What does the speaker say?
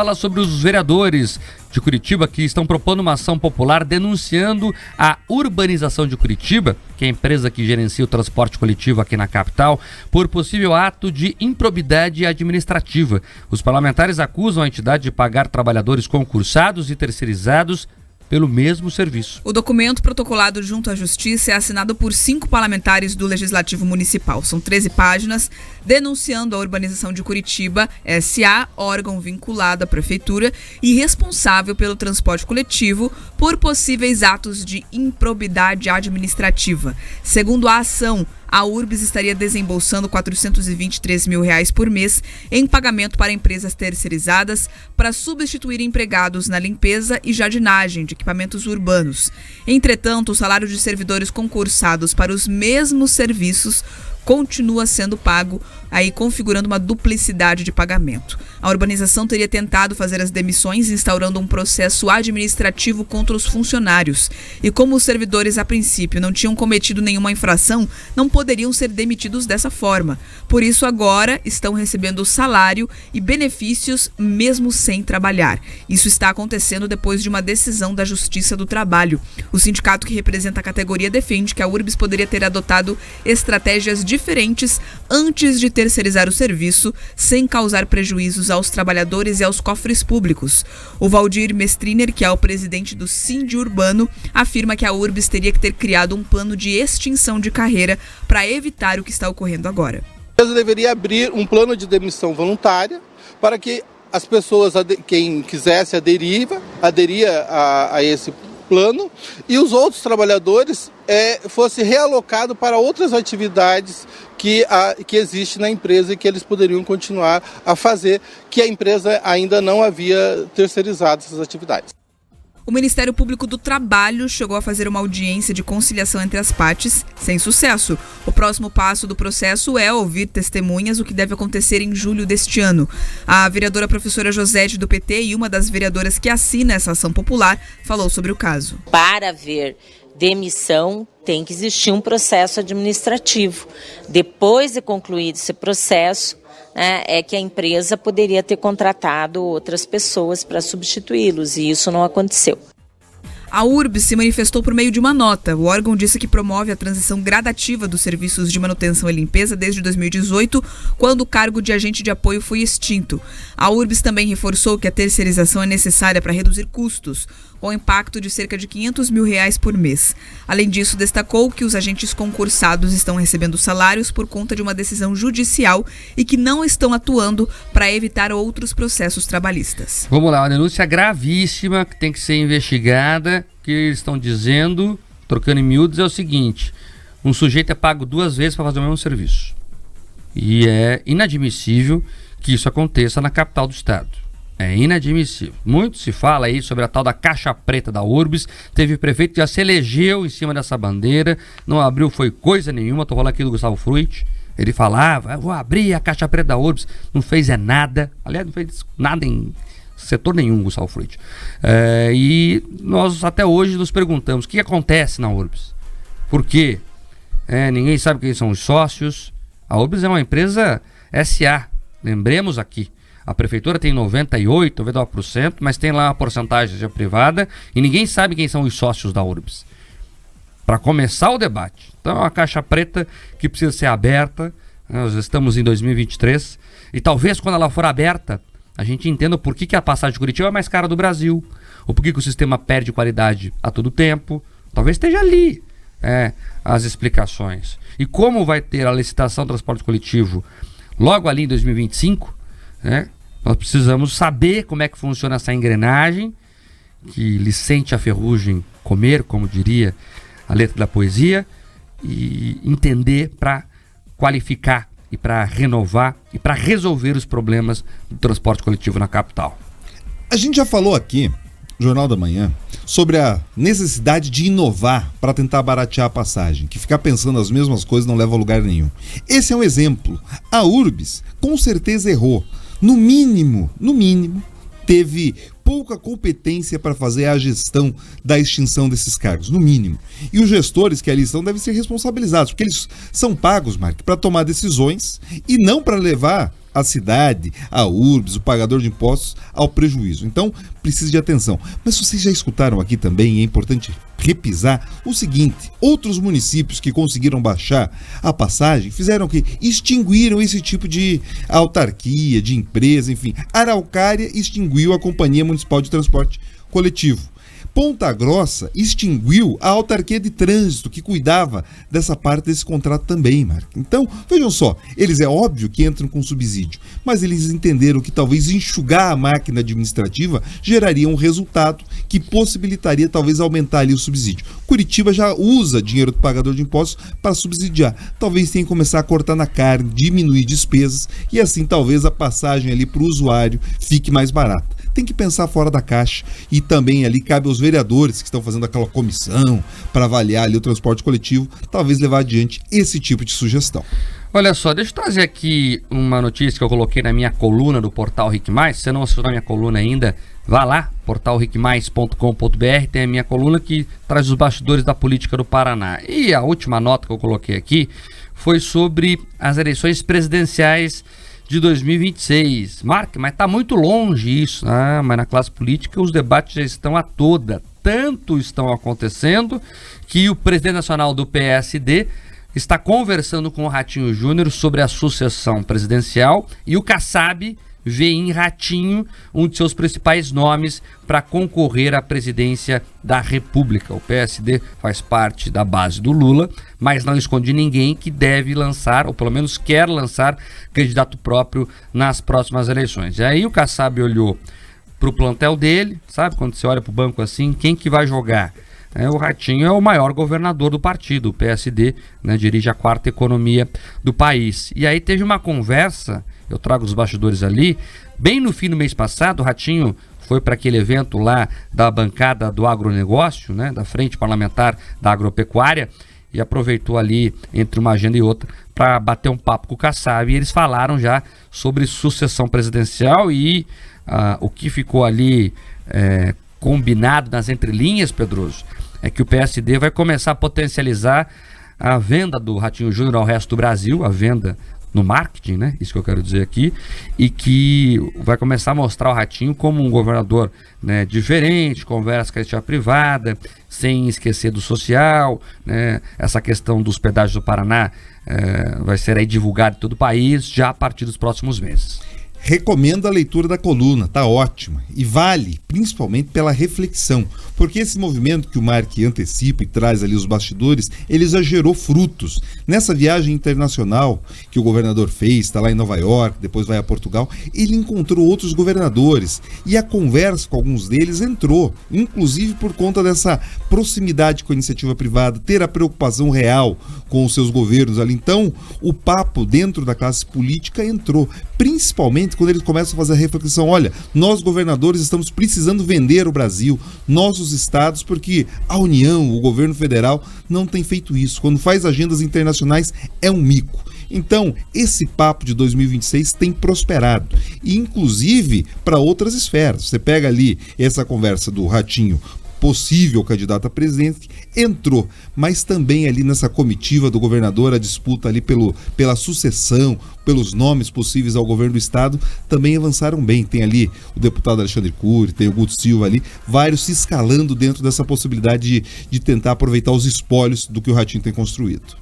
Fala sobre os vereadores de Curitiba que estão propondo uma ação popular denunciando a urbanização de Curitiba, que é a empresa que gerencia o transporte coletivo aqui na capital, por possível ato de improbidade administrativa. Os parlamentares acusam a entidade de pagar trabalhadores concursados e terceirizados pelo mesmo serviço. O documento protocolado junto à Justiça é assinado por 5 parlamentares do Legislativo Municipal. São 13 páginas denunciando a urbanização de Curitiba, SA, órgão vinculado à Prefeitura e responsável pelo transporte coletivo, por possíveis atos de improbidade administrativa. Segundo a ação, a Urbs estaria desembolsando R$ 423 mil por mês em pagamento para empresas terceirizadas para substituir empregados na limpeza e jardinagem de equipamentos urbanos. Entretanto, o salário de servidores concursados para os mesmos serviços continua sendo pago, aí configurando uma duplicidade de pagamento. A urbanização teria tentado fazer as demissões, instaurando um processo administrativo contra os funcionários. E como os servidores, a princípio, não tinham cometido nenhuma infração, não poderiam ser demitidos dessa forma. Por isso, agora estão recebendo salário e benefícios mesmo sem trabalhar. Isso está acontecendo depois de uma decisão da Justiça do Trabalho. O sindicato que representa a categoria defende que a Urbs poderia ter adotado estratégias diferentes antes de terceirizar o serviço, sem causar prejuízos aos trabalhadores e aos cofres públicos. O Valdir Mestriner, que é o presidente do Sindi Urbano, afirma que a Urbs teria que ter criado um plano de extinção de carreira para evitar o que está ocorrendo agora. A empresa deveria abrir um plano de demissão voluntária para que as pessoas, quem quisesse aderia a esse plano, e os outros trabalhadores fosse realocado para outras atividades que existem na empresa e que eles poderiam continuar a fazer, que a empresa ainda não havia terceirizado essas atividades. O Ministério Público do Trabalho chegou a fazer uma audiência de conciliação entre as partes, sem sucesso. O próximo passo do processo é ouvir testemunhas, o que deve acontecer em julho deste ano. A vereadora professora Josete, do PT, e uma das vereadoras que assina essa ação popular, falou sobre o caso. Para haver demissão, tem que existir um processo administrativo. Depois de concluído esse processo, é que a empresa poderia ter contratado outras pessoas para substituí-los, e isso não aconteceu. A Urbs se manifestou por meio de uma nota. O órgão disse que promove a transição gradativa dos serviços de manutenção e limpeza desde 2018, quando o cargo de agente de apoio foi extinto. A Urbs também reforçou que a terceirização é necessária para reduzir custos, com impacto de cerca de R$ 500 mil por mês. Além disso, destacou que os agentes concursados estão recebendo salários por conta de uma decisão judicial e que não estão atuando para evitar outros processos trabalhistas. Vamos lá, uma denúncia gravíssima que tem que ser investigada, que eles estão dizendo, trocando em miúdos, é o seguinte: um sujeito é pago 2 vezes para fazer o mesmo serviço. E é inadmissível que isso aconteça na capital do estado. É inadmissível. Muito se fala aí sobre a tal da caixa preta da Urbs. Teve prefeito que já se elegeu em cima dessa bandeira, não abriu foi coisa nenhuma. Tô falando aqui do Gustavo Fruit. Ele falava, vou abrir a caixa preta da Urbs. Não fez nada. Aliás, não fez nada em setor nenhum, Gustavo Fruit. E nós até hoje nos perguntamos o que acontece na Urbs. Por quê? Ninguém sabe quem são os sócios. A Urbs é uma empresa SA, lembremos aqui. A prefeitura tem 98%, 99%, mas tem lá uma porcentagem privada e ninguém sabe quem são os sócios da Urbs. Para começar o debate. Então é uma caixa preta que precisa ser aberta. Nós estamos em 2023 e talvez quando ela for aberta a gente entenda por que a passagem de Curitiba é mais cara do Brasil, ou por que o sistema perde qualidade a todo tempo. Talvez esteja ali as explicações. E como vai ter a licitação do transporte coletivo logo ali em 2025, nós precisamos saber como é que funciona essa engrenagem que lhe sente a ferrugem comer, como diria a letra da poesia, e entender para qualificar e para renovar e para resolver os problemas do transporte coletivo na capital. A gente já falou aqui, no Jornal da Manhã, sobre a necessidade de inovar para tentar baratear a passagem, que ficar pensando as mesmas coisas não leva a lugar nenhum. Esse é um exemplo. A Urbs com certeza errou. No mínimo, teve pouca competência para fazer a gestão da extinção desses cargos, no mínimo. E os gestores que ali estão devem ser responsabilizados, porque eles são pagos, Mark, para tomar decisões e não para levar a cidade, a urbs, o pagador de impostos ao prejuízo. Então, precisa de atenção. Mas vocês já escutaram aqui também, e é importante repisar o seguinte: outros municípios que conseguiram baixar a passagem fizeram o quê? Extinguiram esse tipo de autarquia, de empresa, enfim. Araucária extinguiu a Companhia Municipal de Transporte Coletivo. Ponta Grossa extinguiu a autarquia de trânsito que cuidava dessa parte desse contrato também, Marco. Então, vejam só, eles é óbvio que entram com subsídio, mas eles entenderam que talvez enxugar a máquina administrativa geraria um resultado que possibilitaria talvez aumentar ali o subsídio. Curitiba já usa dinheiro do pagador de impostos para subsidiar. Talvez tenha que começar a cortar na carne, diminuir despesas e assim talvez a passagem ali para o usuário fique mais barata. Tem que pensar fora da caixa e também ali cabe aos vereadores que estão fazendo aquela comissão para avaliar ali o transporte coletivo, talvez levar adiante esse tipo de sugestão. Olha só, deixa eu trazer aqui uma notícia que eu coloquei na minha coluna do Portal Rick Mais. Se você não assistiu na minha coluna ainda, vá lá, portalrickmais.com.br, tem a minha coluna que traz os bastidores da política do Paraná. E a última nota que eu coloquei aqui foi sobre as eleições presidenciais de 2026. Mark, mas está muito longe isso. Mas na classe política os debates já estão a toda. Tanto estão acontecendo que o presidente nacional do PSD está conversando com o Ratinho Júnior sobre a sucessão presidencial e o Kassab vê em Ratinho um de seus principais nomes para concorrer à presidência da República. O PSD faz parte da base do Lula, mas não esconde ninguém que deve lançar, ou pelo menos quer lançar, candidato próprio nas próximas eleições. E aí o Kassab olhou para o plantel dele, sabe? Quando você olha para o banco assim, quem que vai jogar? O Ratinho é o maior governador do partido, o PSD, né, dirige a 4ª economia do país. E aí teve uma conversa, eu trago os bastidores ali, bem no fim do mês passado, o Ratinho foi para aquele evento lá da bancada do agronegócio, né, da Frente Parlamentar da Agropecuária, e aproveitou ali, entre uma agenda e outra, para bater um papo com o Kassab. E eles falaram já sobre sucessão presidencial e o que ficou ali combinado nas entrelinhas, Pedroso, é que o PSD vai começar a potencializar a venda do Ratinho Júnior ao resto do Brasil, a venda no marketing, né? Isso que eu quero dizer aqui, e que vai começar a mostrar o Ratinho como um governador, né, diferente, conversa com a iniciativa privada, sem esquecer do social, né? Essa questão dos pedágios do Paraná vai ser aí divulgada em todo o país já a partir dos próximos meses. Recomendo a leitura da coluna, tá ótima. E vale, principalmente pela reflexão, porque esse movimento que o Mark antecipa e traz ali os bastidores, ele já gerou frutos. Nessa viagem internacional que o governador fez, está lá em Nova York, depois vai a Portugal, ele encontrou outros governadores e a conversa com alguns deles entrou, inclusive por conta dessa proximidade com a iniciativa privada, ter a preocupação real com os seus governos ali. Então, o papo dentro da classe política entrou, principalmente quando eles começam a fazer a reflexão: olha, nós governadores estamos precisando vender o Brasil, nossos estados, porque a União, o governo federal não tem feito isso. Quando faz agendas internacionais é um mico. Então, esse papo de 2026 tem prosperado, e inclusive para outras esferas. Você pega ali essa conversa do Ratinho, possível candidato a presidente, entrou, mas também ali nessa comitiva do governador, a disputa ali pela sucessão, pelos nomes possíveis ao governo do estado, também avançaram bem. Tem ali o deputado Alexandre Cury, tem o Guto Silva ali, vários se escalando dentro dessa possibilidade de tentar aproveitar os espólios do que o Ratinho tem construído.